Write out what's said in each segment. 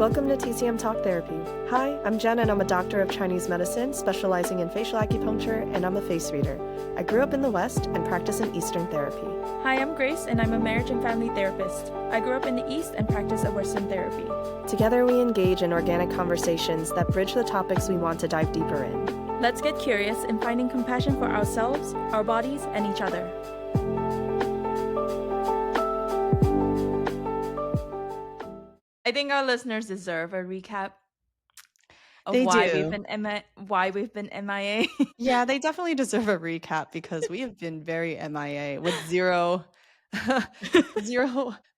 Welcome to TCM Talk Therapy. Hi, I'm Jen and I'm a doctor of Chinese medicine specializing in facial acupuncture, and I'm a face reader. I grew up in the West and practice in Eastern therapy. Hi, I'm Grace and I'm a marriage and family therapist. I grew up in the East and practice a Western therapy. Together we engage in organic conversations that bridge the topics we want to dive deeper in. Let's get curious in finding compassion for ourselves, our bodies, and each other. I think our listeners deserve a recap of They why do. we've been MIA. Yeah, they definitely deserve a recap because we have been very MIA with zero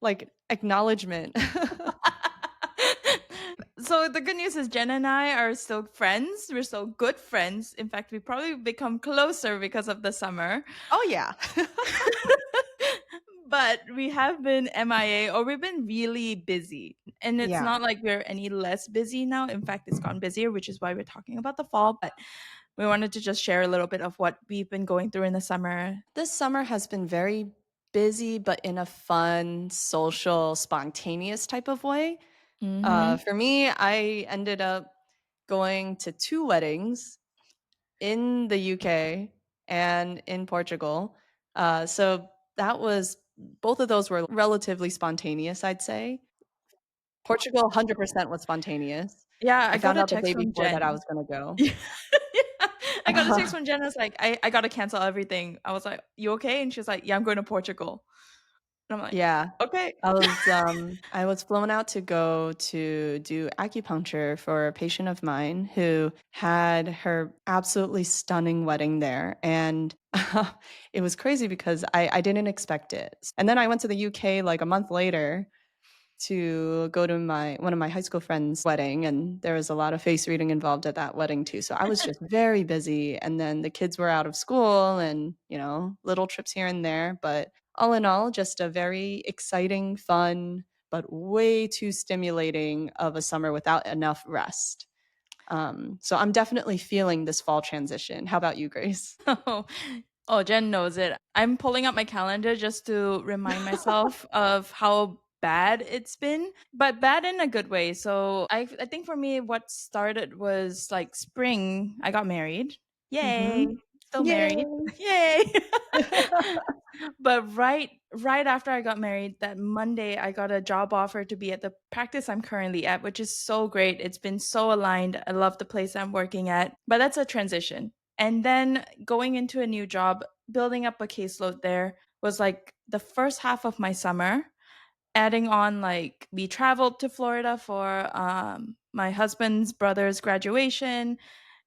like acknowledgement. So the good news is Jen and I are still friends. We're still good friends. In fact, we probably become closer because of the summer. Oh yeah. But we have been MIA or we've been really busy. And it's Yeah. not like we're any less busy now. In fact, it's gotten busier, which is why we're talking about the fall. But we wanted to just share a little bit of what we've been going through in the summer. This summer has been very busy, but in a fun, social, spontaneous type of way. For me, I ended up going to 2 weddings in the UK and in Portugal. So both of those were relatively spontaneous, I'd say. Portugal 100% was spontaneous. Yeah, I got found a out the text day from before Jen. that I was gonna go. Yeah. I got a text from Jen. I was like, I got to cancel everything. I was like, you okay? And she was like, yeah, I'm going to Portugal. And I'm like, Yeah. okay. I was flown out to go to do acupuncture for a patient of mine who had her absolutely stunning wedding there. And it was crazy because I didn't expect it. And then I went to the UK like a month later to go to one of my high school friends' wedding, and there was a lot of face reading involved at that wedding too. So I was just very busy, and then the kids were out of school and, little trips here and there, but all in all, just a very exciting, fun, but way too stimulating of a summer without enough rest. So I'm definitely feeling this fall transition. How about you, Grace? Oh, Jen knows it. I'm pulling up my calendar just to remind myself of how bad it's been, but bad in a good way. So I think for me, what started was like spring. I got married. Yay. Mhm. Still married. Yay. Yay. But right after I got married, that Monday, I got a job offer to be at the practice I'm currently at, which is so great. It's been so aligned. I love the place I'm working at, but that's a transition. And then going into a new job, building up a caseload there was like the first half of my summer. Adding on, like, we traveled to Florida for my husband's brother's graduation.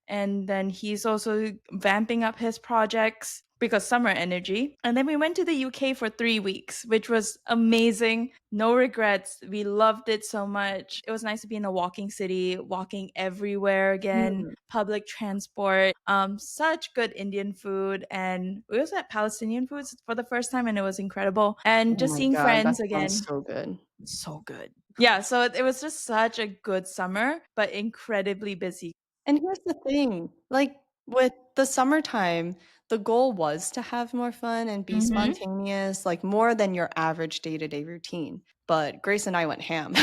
And then he's also vamping up his projects because summer energy. And then we went to the UK for 3 weeks, which was amazing. No regrets. We loved it so much. It was nice to be in a walking city, walking everywhere again, public transport, such good Indian food. And we also had Palestinian foods for the first time, and it was incredible. And Oh just my seeing God, friends that again. sounds so good. So good. Yeah, so it was just such a good summer, but incredibly busy. And here's the thing, like with the summertime, the goal was to have more fun and be spontaneous, like more than your average day-to-day routine. But Grace and I went ham.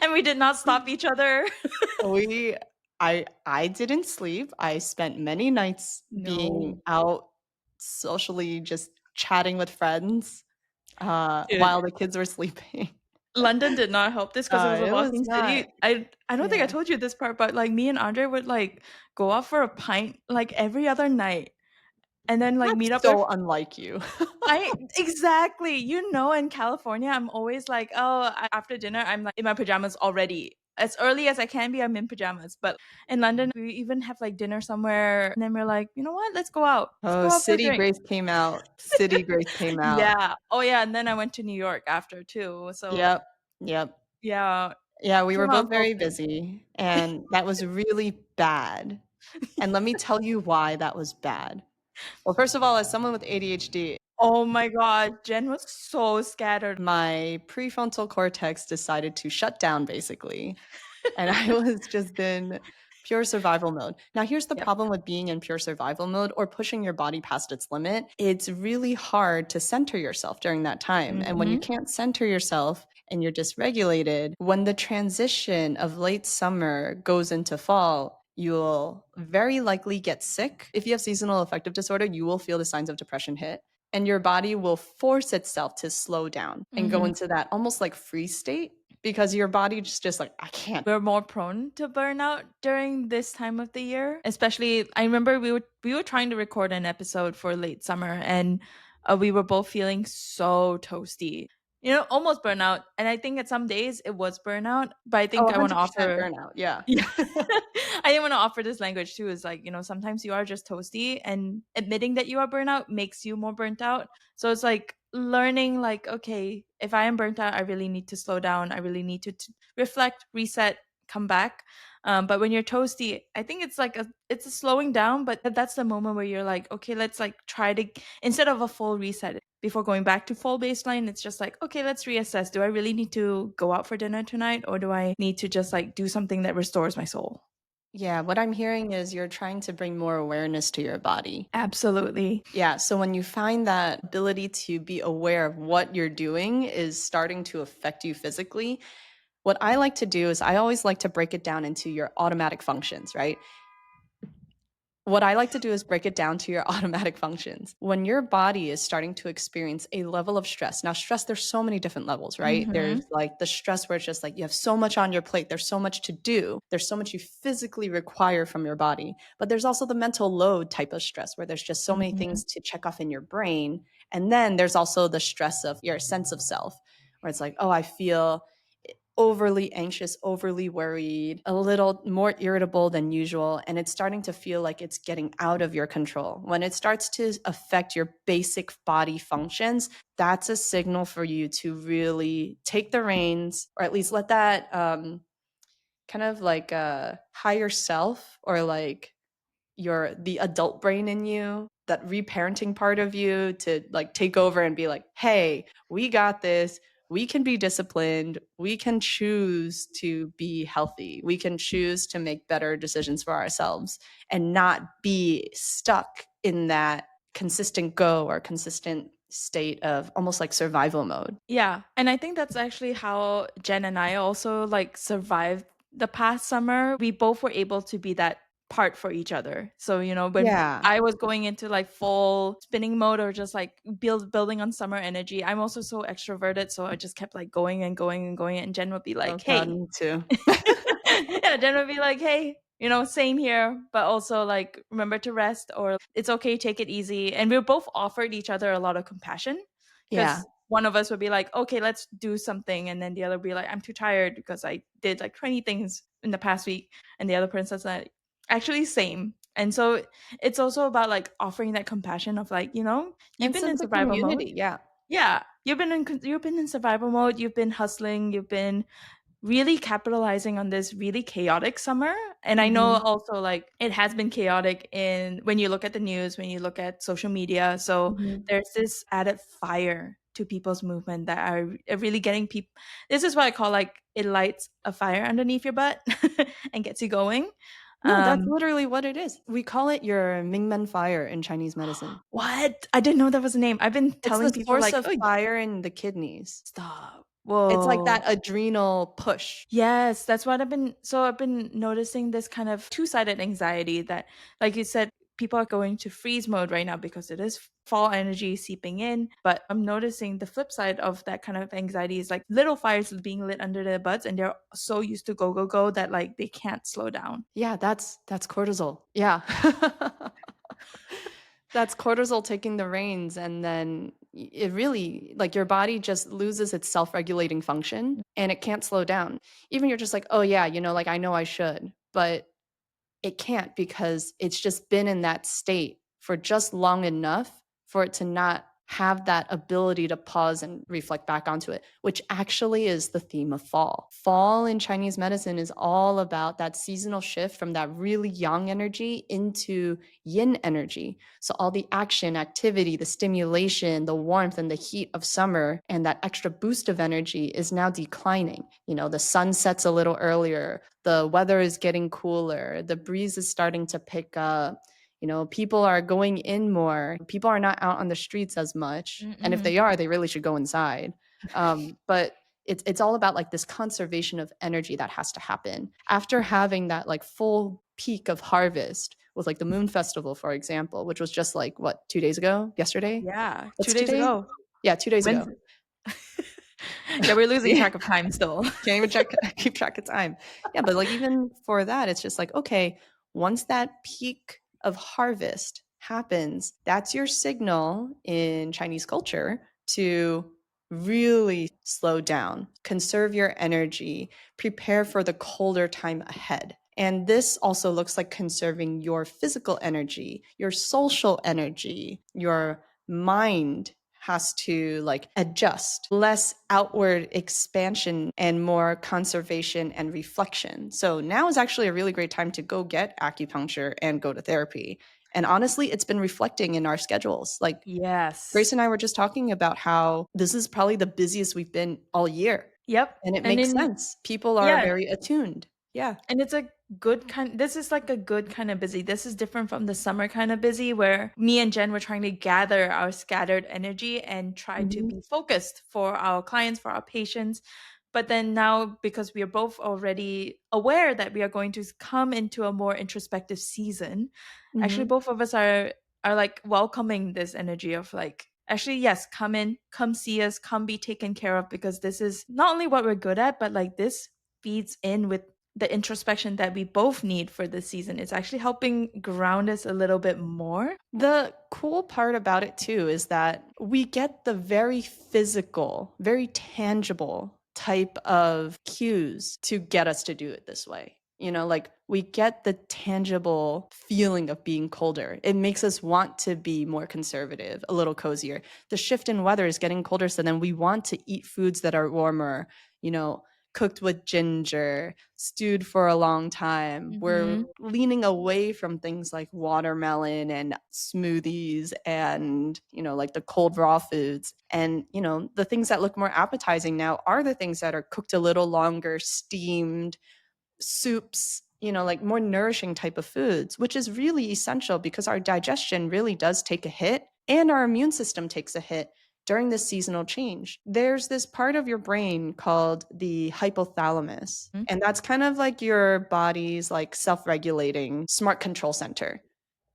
And we did not stop each other. I didn't sleep. I spent many nights being out socially, just chatting with friends, Dude, while the kids were sleeping. London did not help this because it was a It was walking not. city. I don't think I Yeah. told you this part, but like me and Andre would like go out for a pint like every other night, and then like meet up That's with. so unlike you. Exactly. In California, I'm always like, after dinner, I'm like in my pajamas already. As early as I can be, I'm in pajamas. But in London, we even have like dinner somewhere, and then we're like, you know what? Let's go out. Let's Oh, go out for a City drink. Grace came out. City Grace came out. Yeah. Oh yeah. And then I went to New York after too. So Yep. yeah. Yeah, we were Came out both full very swing. busy, and that was really bad. And let me tell you why that was bad. Well, first of all, as someone with ADHD, Oh my God. Jen was so scattered. my prefrontal cortex decided to shut down basically. And I was just in pure survival mode. Now, here's the problem with being in pure survival mode or pushing your body past its limit. It's really hard to center yourself during that time. And when you can't center yourself and you're dysregulated, when the transition of late summer goes into fall, you'll very likely get sick. If you have seasonal affective disorder, you will feel the signs of depression hit, and your body will force itself to slow down and go into that almost like freeze state, because your body just like, I can't. We're more prone to burnout during this time of the year. Especially, I remember we were trying to record an episode for late summer, and we were both feeling so toasty. Almost burnout. And I think at some days it was burnout, but I Oh, think I want to 100% offer. burnout. Yeah. Yeah. I want to offer this language too, is like, sometimes you are just toasty, and admitting that you are burnout makes you more burnt out. So it's like learning, like, okay, if I am burnt out, I really need to slow down. I really need to reflect, reset, come back. But when you're toasty, I think it's a slowing down, but that's the moment where you're like, okay, let's like try to, instead of a full reset before going back to full baseline, it's just like, okay, let's reassess. Do I really need to go out for dinner tonight, or do I need to just like do something that restores my soul? Yeah, what I'm hearing is you're trying to bring more awareness to your body. Absolutely. Yeah, so when you find that ability to be aware of what you're doing is starting to affect you physically, what I like to do is I always like to break it down into your automatic functions, right? What I like to do is break it down to your automatic functions. When your body is starting to experience a level of stress, now stress, there's so many different levels, right? There's like the stress where it's just like you have so much on your plate, there's so much to do, there's so much you physically require from your body. But there's also the mental load type of stress where there's just so many things to check off in your brain. And then there's also the stress of your sense of self, where it's like, oh, I feel overly anxious, overly worried, a little more irritable than usual, and it's starting to feel like it's getting out of your control. When it starts to affect your basic body functions, that's a signal for you to really take the reins, or at least let that kind of like higher self, or like the adult brain in you, that reparenting part of you, to like take over and be like, hey, we got this. We can be disciplined. We can choose to be healthy. We can choose to make better decisions for ourselves and not be stuck in that consistent go or consistent state of almost like survival mode. Yeah, and I think that's actually how Jen and I also like survived the past summer. We both were able to be that part for each other. So, when Yeah. I was going into like full spinning mode, or just like building on summer energy, I'm also so extroverted, so I just kept like going and going and going, and Jen would be Oh like, God, "Hey." me too. Yeah, Jen would be like, "Hey, same here, but also like remember to rest, or it's okay, take it easy." And we both offered each other a lot of compassion, Yeah. because one of us would be like, "Okay, let's do something," and then the other would be like, "I'm too tired because I did like 20 things in the past week," and the other person's like, "Actually, same." And so it's also about like offering that compassion of like, you've And been in sense of survival mode. community. Yeah. Yeah, you've been in survival mode. You've been hustling. You've been really capitalizing on this really chaotic summer. And I know Mhm. also like it has been chaotic in when you look at the news, when you look at social media. So Mhm. there's this added fire to people's movement that are really getting people. This is what I call like it lights a fire underneath your butt and gets you going. No, that's Um, literally what it is. We call it your Mingmen fire in Chinese medicine. what? I didn't know that was a name. I've been It's the telling people source like, of oh, fire in the kidneys. stop. It's like that Whoa. adrenal push. Yes, that's what I've been noticing, this kind of two-sided anxiety that, like you said, people are going to freeze mode right now because it is fall energy seeping in. But I'm noticing the flip side of that kind of anxiety is like little fires being lit under their butts, and they're so used to go, go, go that like they can't slow down. Yeah, that's cortisol. Yeah. That's cortisol taking the reins, and then it really, like, your body just loses its self-regulating function and it can't slow down. Even you're just like, "Oh yeah, like I know I should." But it can't, because it's just been in that state for just long enough for it to not have that ability to pause and reflect back onto it, which actually is the theme of fall. Fall in Chinese medicine is all about that seasonal shift from that really yang energy into yin energy. So all the action, activity, the stimulation, the warmth, and the heat of summer, and that extra boost of energy is now declining. The sun sets a little earlier, the weather is getting cooler, the breeze is starting to pick up. People are going in more. People are not out on the streets as much. And if Mm-mm. they are, they really should go inside. But it's all about like this conservation of energy that has to happen after having that like full peak of harvest with like the moon festival, for example, which was just like what, 2 days ago, yesterday? Yeah, What's 2 days today? ago. Yeah, 2 days ago. Wednesday. Yeah, we're losing See? track of time still. Can't even keep track of time. Yeah, but like even for that, it's just like, okay, once that peak of harvest happens, that's your signal in Chinese culture to really slow down, conserve your energy, prepare for the colder time ahead. And this also looks like conserving your physical energy, your social energy, your mind has to like adjust, less outward expansion and more conservation and reflection. So now is actually a really great time to go get acupuncture and go to therapy. And honestly, it's been reflecting in our schedules. Like Yes. Grace and I were just talking about how this is probably the busiest we've been all year. Yep. And it And makes in sense. People are yeah, very attuned. Yeah. and it's a good kind this is like a good kind of busy. This is different from the summer kind of busy where me and Jen were trying to gather our scattered energy and try to Mhm. be focused for our clients, for our patients. But then now, because we are both already aware that we are going to come into a more introspective season, actually Mhm. both of us are like welcoming this energy of like, actually, yes, come in, come see us, come be taken care of, because this is not only what we're good at, but like this feeds in with the introspection that we both need for this season. It's actually helping ground us a little bit more. The cool part about it too is that we get the very physical, very tangible type of cues to get us to do it this way. You know, like we get the tangible feeling of being colder. It makes us want to be more conservative, a little cozier. The shift in weather is getting colder, so then we want to eat foods that are warmer, you know, cooked with ginger, stewed for a long time. We're leaning away from things like watermelon and smoothies and, you know, like the cold raw foods. And, you know, the things that look more appetizing now are the things that are cooked a little longer, steamed, soups, you know, like more nourishing type of foods, which is really essential because our digestion really does take a hit and our immune system takes a hit during this seasonal change. There's this part of your brain called the hypothalamus, Mhm. and that's kind of like your body's like self-regulating smart control center,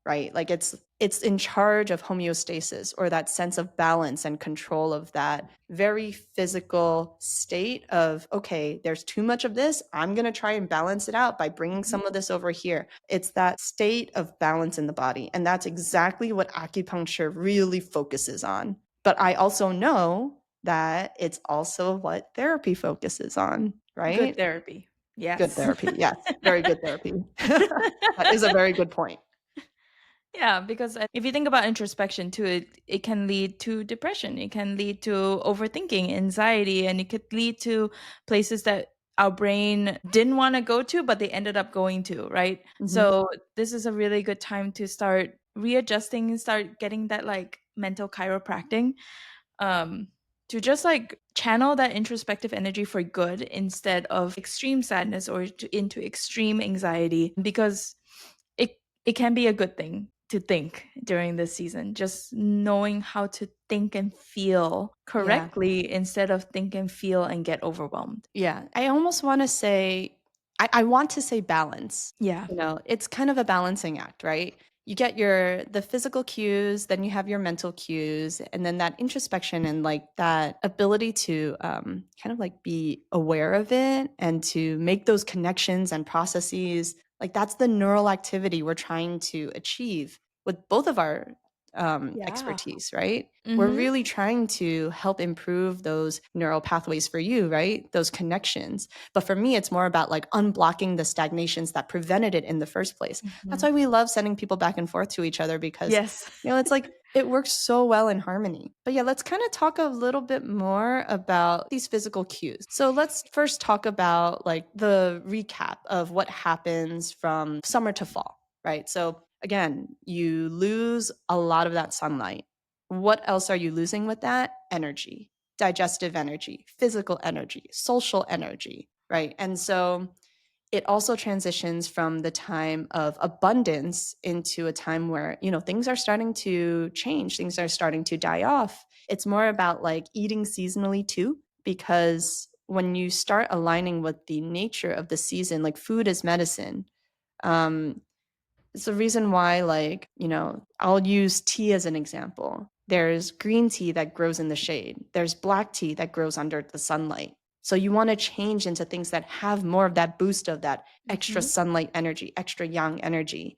right? Like it's in charge of homeostasis or that sense of balance and control of that very physical state of, okay, there's too much of this. I'm going to try and balance it out by bringing some of this over here. It's that state of balance in the body. And that's exactly what acupuncture really focuses on. But I also know that it's also what therapy focuses on, Good right? therapy. Good Yes. therapy. Yes. Very good therapy. That is a very good point. Yeah, because if you think about introspection too, it can lead to depression. It can lead to overthinking, anxiety, and it could lead to places that our brain didn't want to go to, but they ended up going to, right? Mhm. So this is a really good time to start readjusting and start getting that like mental chiropractic, um, to just like channel that introspective energy for good instead of extreme sadness or into extreme anxiety, because it can be a good thing to think during this season, just knowing how to think and feel Yeah. correctly instead of think and feel and get overwhelmed. Yeah. I almost want to say, I want to say balance. Yeah. You know, it's kind of a balancing act, right? You get the physical cues, then you have your mental cues, and then that introspection and like that ability to kind of like be aware of it and to make those connections and processes. Like that's the neural activity we're trying to achieve with both of our Yeah. expertise, right? We're Mm-hmm. really trying to help improve those neural pathways for you, right? Those connections. But for me, it's more about like unblocking the stagnations that prevented it in the first place. That's Mm-hmm. why we love sending people back and forth to each other because, Yes. you know, it's like it works so well in harmony. But yeah, let's kind of talk a little bit more about these physical cues. So let's first talk about like the recap of what happens from summer to fall, right? So again, you lose a lot of that sunlight. What else are you losing with that? Energy, digestive energy, physical energy, social energy, right? And so it also transitions from the time of abundance into a time where, you know, things are starting to change, things are starting to die off. It's more about like eating seasonally too, because when you start aligning with the nature of the season, like food is medicine. Um, it's the reason why, like, I'll use tea as an example. There's green tea that grows in the shade. There's black tea that grows under the sunlight. So you want to change into things that have more of that boost of that extra sunlight energy, extra yang energy,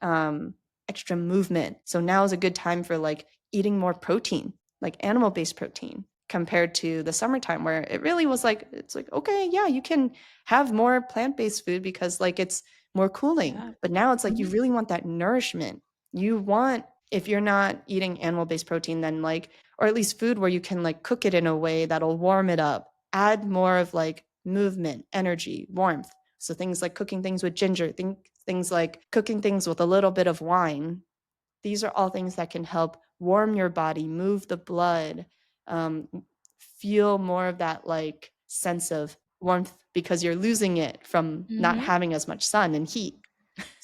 um, extra movement. So now is a good time for like eating more protein, like animal-based protein, compared to the summertime where it really was like, it's like, okay, yeah, you can have more plant-based food because like it's more cooling. Yeah. But now it's like you really want that nourishment. You want, if you're not eating animal-based protein, then like, or at least food where you can like cook it in a way that'll warm it up, add more of like movement, energy, warmth. So things like cooking things with ginger, things like cooking things with a little bit of wine. These are all things that can help warm your body, move the blood, feel more of that like sense of warmth because you're losing it from not having as much sun and heat.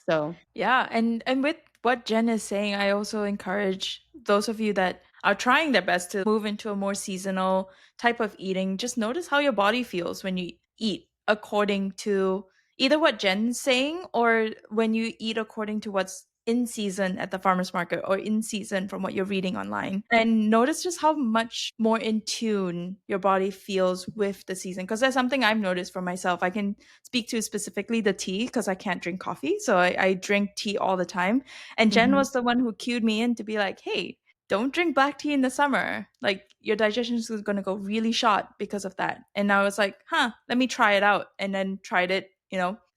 So Yeah, and with what Jen is saying, I also encourage those of you that are trying their best to move into a more seasonal type of eating, just notice how your body feels when you eat according to either what Jen's saying or when you eat according to what's in season at the farmers market or in season from what you're reading online. And notice just how much more in tune your body feels with the season. Because that's something I've noticed for myself. I can speak to specifically the tea because I can't drink coffee. So I drink tea all the time. And Jen was the one who cued me in to be like, hey, don't drink black tea in the summer. Like your digestion is going to go really shot because of that. And I was like, let me try it out. And then tried it,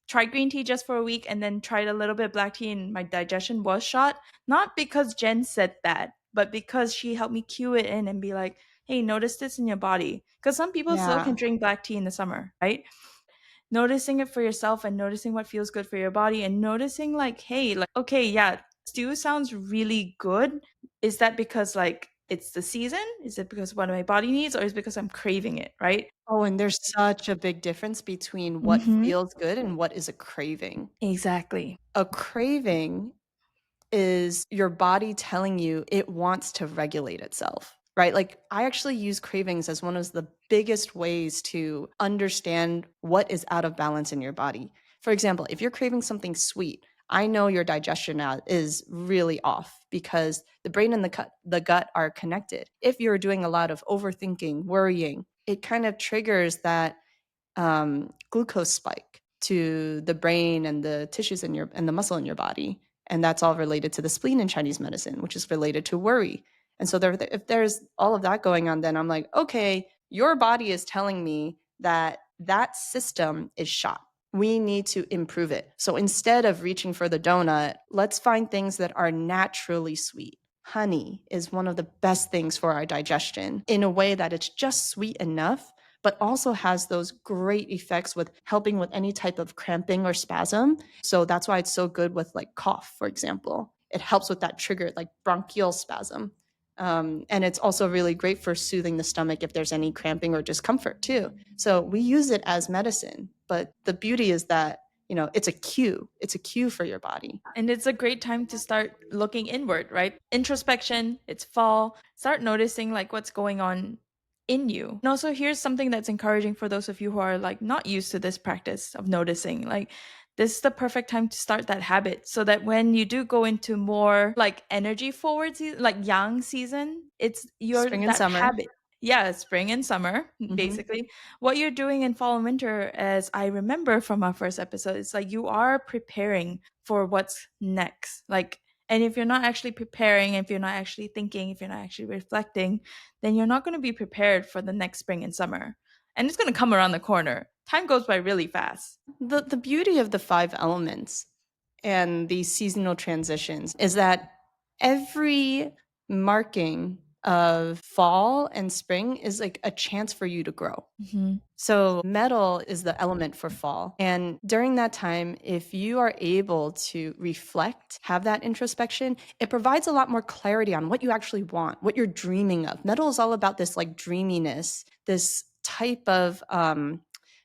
tried green tea just for a week and then tried a little bit of black tea and my digestion was shot. Not because Jen said that, but because she helped me cue it in and be like, hey, notice this in your body. Because some people still can drink black tea in the summer, right? Noticing it for yourself and noticing what feels good for your body and noticing like, hey, like, okay, yeah, stew sounds really good. Is that because like it's the season? Is it because what my body needs or is it because I'm craving it, right? Oh, and there's such a big difference between what feels good and what is a craving. Exactly. A craving is your body telling you it wants to regulate itself, right? Like I actually use cravings as one of the biggest ways to understand what is out of balance in your body. For example, if you're craving something sweet, I know your digestion now is really off because the brain and the gut are connected. If you're doing a lot of overthinking, worrying, it kind of triggers that glucose spike to the brain and the tissues in your and the muscle in your body, and that's all related to the spleen in Chinese medicine, which is related to worry. And so if there's all of that going on, then I'm like, okay, your body is telling me that that system is shot. We need to improve it. So instead of reaching for the donut, let's find things that are naturally sweet. Honey is one of the best things for our digestion in a way that it's just sweet enough but also has those great effects with helping with any type of cramping or spasm. So that's why it's so good with like cough, for example. It helps with that trigger, like bronchial spasm. And it's also really great for soothing the stomach if there's any cramping or discomfort too. So we use it as medicine, but the beauty is that it's a cue. It's a cue for your body. And it's a great time to start looking inward, right? Introspection, it's fall. Start noticing like what's going on in you. And also here's something that's encouraging for those of you who are like not used to this practice of noticing. Like this is the perfect time to start that habit so that when you do go into more like energy forward season, like yang season, it's your Spring and that summer. habit. Yeah, spring and summer, basically. What you're doing in fall and winter, as I remember from our first episode, it's like you are preparing for what's next. Like, and if you're not actually preparing, if you're not actually thinking, if you're not actually reflecting, then you're not going to be prepared for the next spring and summer. And it's going to come around the corner. Time goes by really fast. The beauty of the 5 elements and these seasonal transitions is that every marking of fall and spring is like a chance for you to grow. So metal is the element for fall. And during that time, if you are able to reflect, have that introspection, it provides a lot more clarity on what you actually want, what you're dreaming of. Metal is all about this like dreaminess, this type of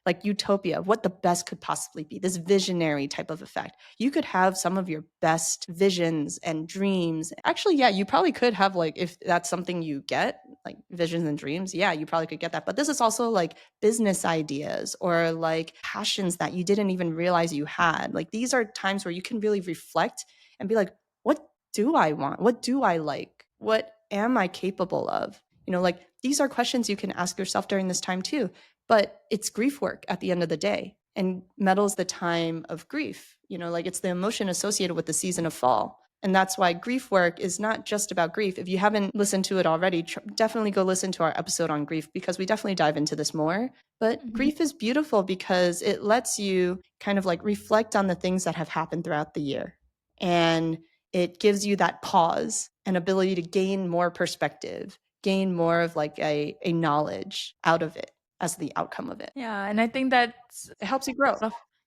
like utopia, what the best could possibly be, this visionary type of effect. You could have some of your best visions and dreams. Actually, yeah, you probably could have, like, if that's something you get, like visions and dreams, yeah, you probably could get that. But this is also like business ideas or like passions that you didn't even realize you had. Like these are times where you can really reflect and be like, what do I want? What do I like? What am I capable of? Like these are questions you can ask yourself during this time too. But it's grief work at the end of the day. And metal is the time of grief. Like it's the emotion associated with the season of fall. And that's why grief work is not just about grief. If you haven't listened to it already, definitely go listen to our episode on grief, because we definitely dive into this more. But grief is beautiful because it lets you kind of like reflect on the things that have happened throughout the year. And it gives you that pause and ability to gain more perspective, gain more of like a knowledge out of it as the outcome of it. Yeah, and I think that's It helps you grow.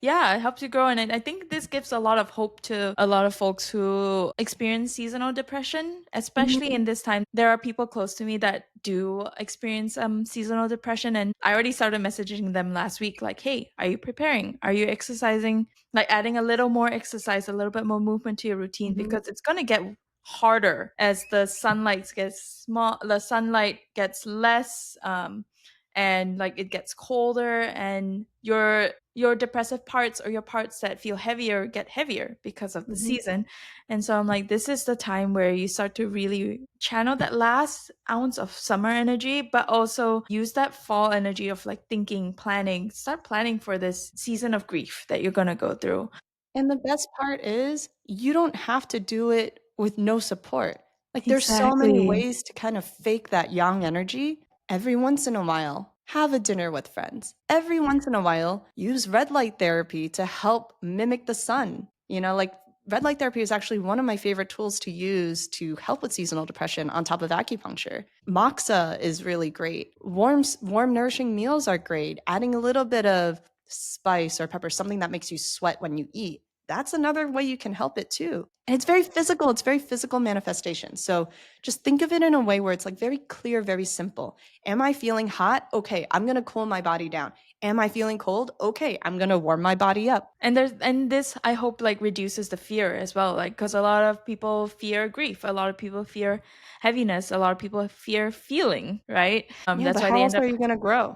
yeah, it helps you grow. And I think this gives a lot of hope to a lot of folks who experience seasonal depression, especially in this time. There are people close to me that do experience seasonal depression. And I already started messaging them last week, like, hey, are you preparing? Are you exercising? Like adding a little more exercise, a little bit more movement to your routine, because it's going to get harder as the sunlight gets less, and like it gets colder, and your depressive parts or your parts that feel heavier get heavier because of the season. And so I'm like, this is the time where you start to really channel that last ounce of summer energy, but also use that fall energy of like thinking, planning, start planning for this season of grief that you're going to go through. And the best part is you don't have to do it with no support. Like there's so many ways to kind of fake that yang energy. Every once in a while, have a dinner with friends. Every once in a while, use red light therapy to help mimic the sun. Like red light therapy is actually one of my favorite tools to use to help with seasonal depression on top of acupuncture. Moxa is really great. Warm, nourishing meals are great. Adding a little bit of spice or pepper, something that makes you sweat when you eat, that's another way you can help it too. And it's very physical manifestation. So just think of it in a way where it's like very clear, very simple. Am I feeling hot? Okay, I'm going to cool my body down. Am I feeling cold? Okay, I'm going to warm my body up. And this I hope like reduces the fear as well, like because a lot of people fear grief, a lot of people fear heaviness, a lot of people fear feeling, right? That's why how they else end up. are you going to grow?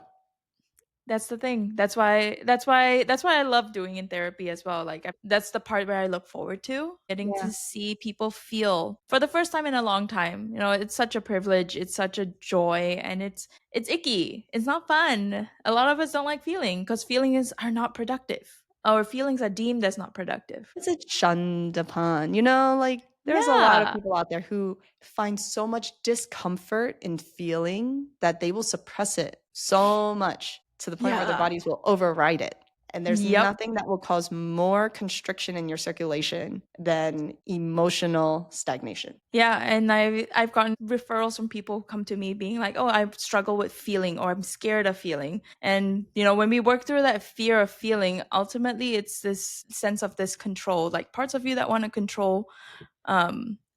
That's the thing. That's why I love doing in therapy as well. Like that's the part where I look forward to getting to see people feel for the first time in a long time. It's such a privilege, it's such a joy, and it's icky. It's not fun. A lot of us don't like feeling because feelings are not productive. Our feelings are deemed as not productive. It's shunned upon, like there's a lot of people out there who find so much discomfort in feeling that they will suppress it so much to the point where their bodies will override it. And there's nothing that will cause more constriction in your circulation than emotional stagnation. Yeah, and I've gotten referrals from people who come to me being like, "Oh, I struggle with feeling, or I'm scared of feeling." And when we work through that fear of feeling, ultimately it's this sense of this control, like parts of you that want to control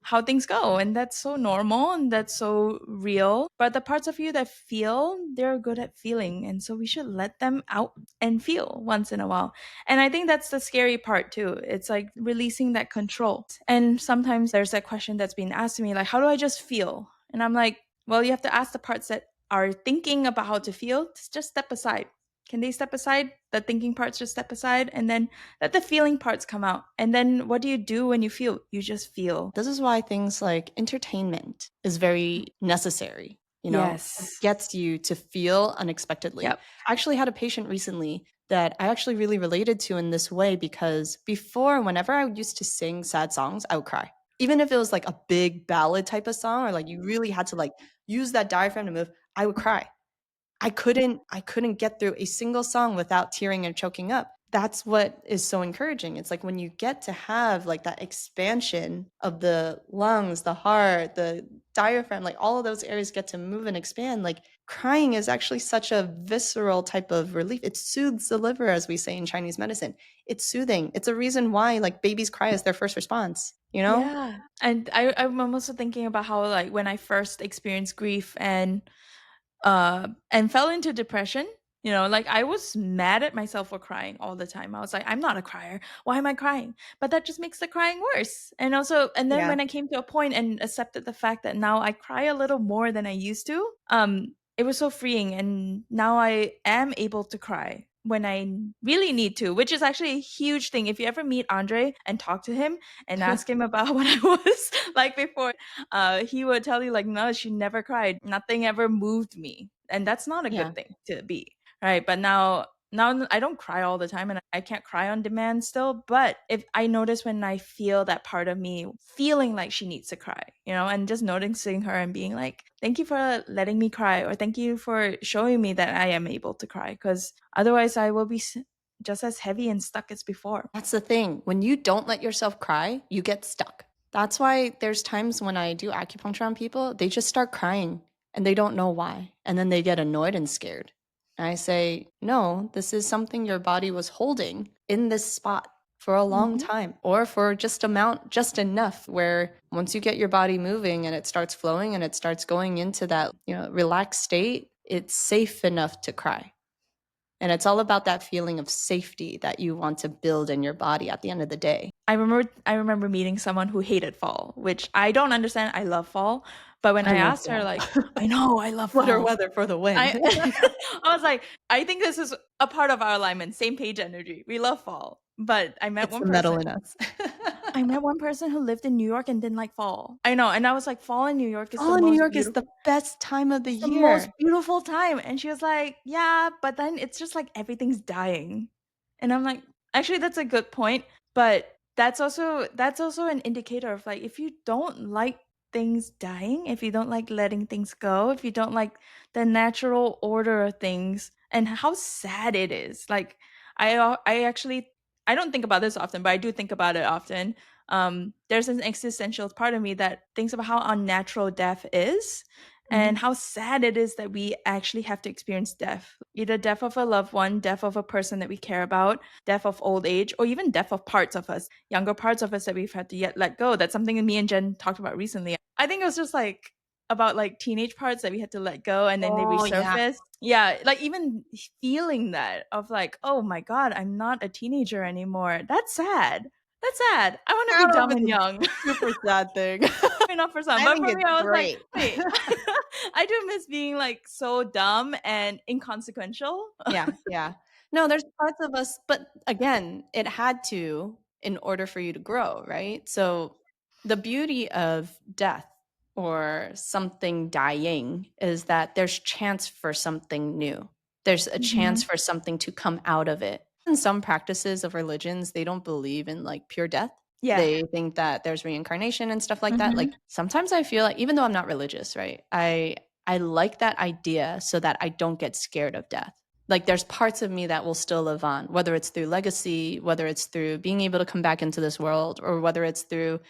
how things go, and that's so normal and that's so real. But the parts of you that feel, they're good at feeling, and so we should let them out and feel once in a while. And I think that's the scary part too. It's like releasing that control. And sometimes there's that question that's being asked to me, like, how do I just feel? And I'm like, well, you have to ask the parts that are thinking about how to feel to just step aside. Can they step aside? The thinking parts just step aside, and then let the feeling parts come out. And then what do you do when you feel? You just feel. This is why things like entertainment is very necessary. Yes. It gets you to feel unexpectedly. Yep. I actually had a patient recently that I actually really related to in this way, because before, whenever I used to sing sad songs, I would cry. Even if it was like a big ballad type of song, or like you really had to like use that diaphragm to move, I would cry. I couldn't get through a single song without tearing and choking up. That's what is so encouraging. It's like when you get to have like that expansion of the lungs, the heart, the diaphragm, like all of those areas get to move and expand. Like crying is actually such a visceral type of relief. It soothes the liver, as we say in Chinese medicine. It's soothing. It's a reason why like babies cry as their first response, Yeah. And I'm also thinking about how like when I first experienced grief and fell into depression, Like I was mad at myself for crying all the time. I was like, I'm not a crier. Why am I crying? But that just makes the crying worse. And then Yeah. when I came to a point and accepted the fact that now I cry a little more than I used to, it was so freeing. And now I am able to cry when I really need to, which is actually a huge thing. If you ever meet Andre and talk to him and ask him about what I was like before, he would tell you like, no, she never cried. Nothing ever moved me. And that's not a Yeah. good thing to be. Right. But now I don't cry all the time and I can't cry on demand still. But if I notice when I feel that part of me feeling like she needs to cry, and just noticing her and being like, thank you for letting me cry, or thank you for showing me that I am able to cry. Because otherwise I will be just as heavy and stuck as before. That's the thing. When you don't let yourself cry, you get stuck. That's why there's times when I do acupuncture on people, they just start crying and they don't know why. And then they get annoyed and scared. And I say, no, this is something your body was holding in this spot for a long Mhm. time, or for just enough where once you get your body moving and it starts flowing and it starts going into that, relaxed state, it's safe enough to cry. And it's all about that feeling of safety that you want to build in your body at the end of the day. I remember meeting someone who hated fall, which I don't understand. I love fall, but when I I love asked her, fall. like, I know I love What are fall. weather for the win? I I was like, I think this is a part of our alignment, same page energy. We love fall. But It's the metal in us. I met one person who lived in New York and didn't like fall. I know, and I was like, fall in New York is the Fall in New most York is the beautiful. best time of the It's the most year. beautiful time. And she was like, yeah, but then it's just like everything's dying. And I'm like, actually that's a good point, but that's also an indicator of like if you don't like things dying, if you don't like letting things go, if you don't like the natural order of things and how sad it is. Like I actually I don't think about this often, but I do think about it often. There's an existential part of me that thinks about how unnatural death is and how sad it is that we actually have to experience death, either death of a loved one, death of a person that we care about, death of old age, or even death of parts of us, younger parts of us that we've had to yet let go. That's something that me and Jen talked about recently. I think it was just like about like teenage parts that we had to let go and then they Oh, yeah. resurface. Yeah, like even feeling that of like, oh my God, I'm not a teenager anymore. That's sad. That's sad. I want to I be don't dumb know if and it's young. a super sad thing. Maybe not for some, I but think for me, it's I was like, great. wait, I do miss being like so dumb and inconsequential. Yeah. No, there's parts of us, but again, it had to in order for you to grow, right? So the beauty of death or something dying is that there's chance for something new. There's a chance Mhm. for something to come out of it. In some practices of religions, they don't believe in like pure death. Yeah. They think that there's reincarnation and stuff like that. Mhm. Like sometimes I feel like even though I'm not religious, right? I like that idea so that I don't get scared of death. Like there's parts of me that will still live on, whether it's through legacy, whether it's through being able to come back into this world, or whether it's through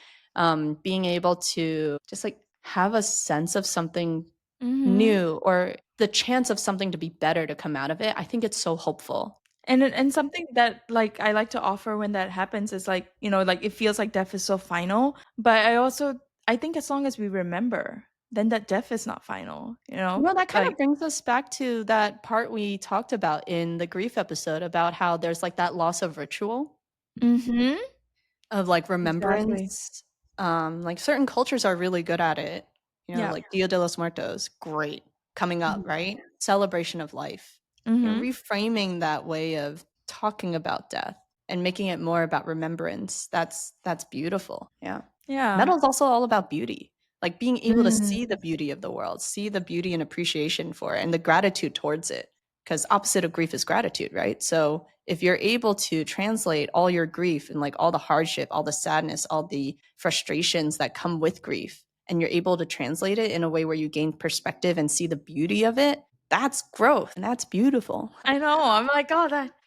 being able to just like have a sense of something Mhm. new or the chance of something to be better to come out of it. I think it's so hopeful. And something that like I like to offer when that happens is like, like it feels like death is so final, but I think as long as we remember, then that death is not final. Well, that kind of Like brings us back to that part we talked about in the grief episode about how there's like that loss of ritual. mhm. Of, like, Exactly. remembrance, like, certain cultures are really good at it, Yeah. like Dia de los Muertos, great, coming up, right? Celebration of life. Mhm. Reframing that way of talking about death and making it more about remembrance, that's beautiful, yeah. Yeah. Metal is also all about beauty, like, being able to Mm. see the beauty of the world, see the beauty and appreciation for it, and the gratitude towards it. Because opposite of grief is gratitude, right? So if you're able to translate all your grief and like all the hardship, all the sadness, all the frustrations that come with grief, and you're able to translate it in a way where you gain perspective and see the beauty of it, that's growth and that's beautiful. I know. I'm like, "Oh,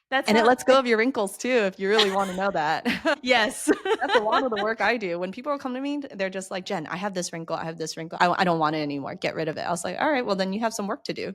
that's And it how lets go of your wrinkles too, if you really want to know that. Yes." That's a lot of the work I do. When people come to me, they're just like, Jen, I have this wrinkle. I have this wrinkle. I don't want it anymore. Get rid of it. I was like, all right, well, then you have some work to do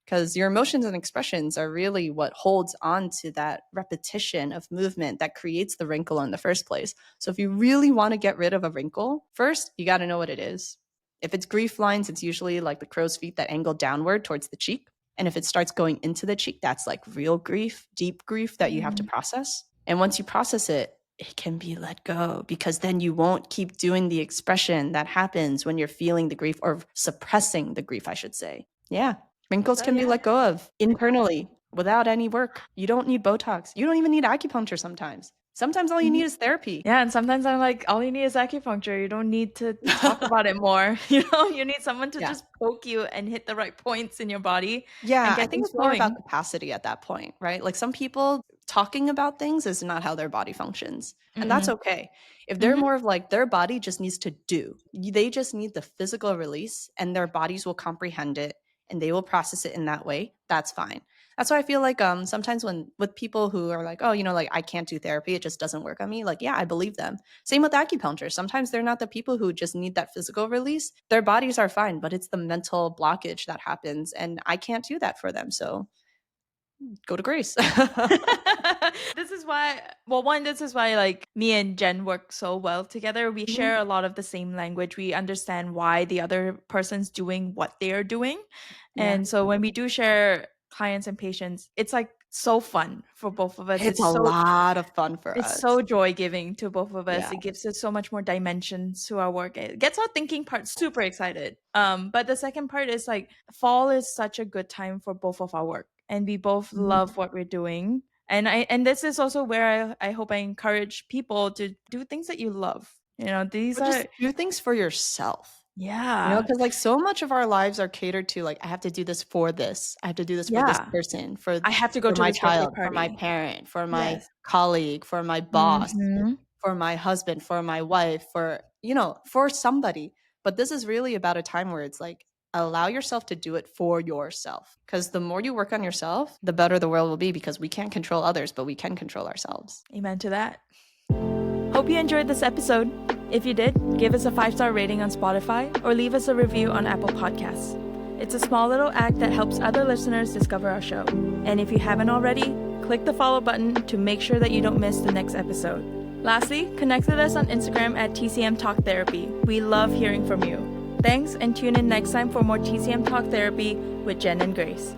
because your emotions and expressions are really what holds on to that repetition of movement that creates the wrinkle in the first place. So if you really want to get rid of a wrinkle, first, you got to know what it is. If it's grief lines, it's usually like the crow's feet that angle downward towards the cheek. And if it starts going into the cheek, that's like real grief, deep grief that you have to process. And once you process it, it can be let go, because then you won't keep doing the expression that happens when you're feeling the grief, or suppressing the grief, I should say. Yeah. Wrinkles can be let go of internally without any work. You don't need Botox. You don't even need acupuncture sometimes. Sometimes all you need is therapy. Yeah, and sometimes I'm like, all you need is acupuncture. You don't need to talk about it more. You know, you need someone to just poke you and hit the right points in your body. Yeah, and I get think things it's more about flowing. capacity at that point, right? Like some people, talking about things is not how their body functions. And that's okay. If they're more of like, their body just needs to do, they just need the physical release, and their bodies will comprehend it and they will process it in that way, that's fine. That's why I feel like sometimes when with people who are like, oh, you know, like I can't do therapy, it just doesn't work on me. Like, yeah, I believe them. Same with acupuncture. Sometimes they're not the people who just need that physical release. Their bodies are fine, but it's the mental blockage that happens, and I can't do that for them. So go to Grace. This is why, well, one, this is why like me and Jen work so well together. We share a lot of the same language. We understand why the other person's doing what they're doing. And so when we do share clients and patients, it's like so fun for both of us. It's a lot of fun for It's us. so joy giving to both of us. Yeah. It gives us so much more dimensions to our work. It gets our thinking part super excited. But the second part is like fall is such a good time for both of our work, and we both love what we're doing. And this is also where I hope I encourage people to do things that you love. You know, these Or are just do things for yourself. yeah. You know, because like so much of our lives are catered to like, I have to do this for this. I have to do this for this person, I have to go to my this birthday child, for my party. parent, for my Yes. colleague, for my boss, Mhm. for my husband, for my wife, for, you know, for somebody. But this is really about a time where it's like, allow yourself to do it for yourself. Because the more you work on yourself, the better the world will be, because we can't control others, but we can control ourselves. Amen to that. Hope you enjoyed this episode. If you did, give us a 5-star rating on Spotify or leave us a review on Apple Podcasts. It's a small little act that helps other listeners discover our show. And if you haven't already, click the follow button to make sure that you don't miss the next episode. Lastly, connect with us on Instagram at TCM Talk Therapy. We love hearing from you. Thanks, and tune in next time for more TCM Talk Therapy with Jen and Grace.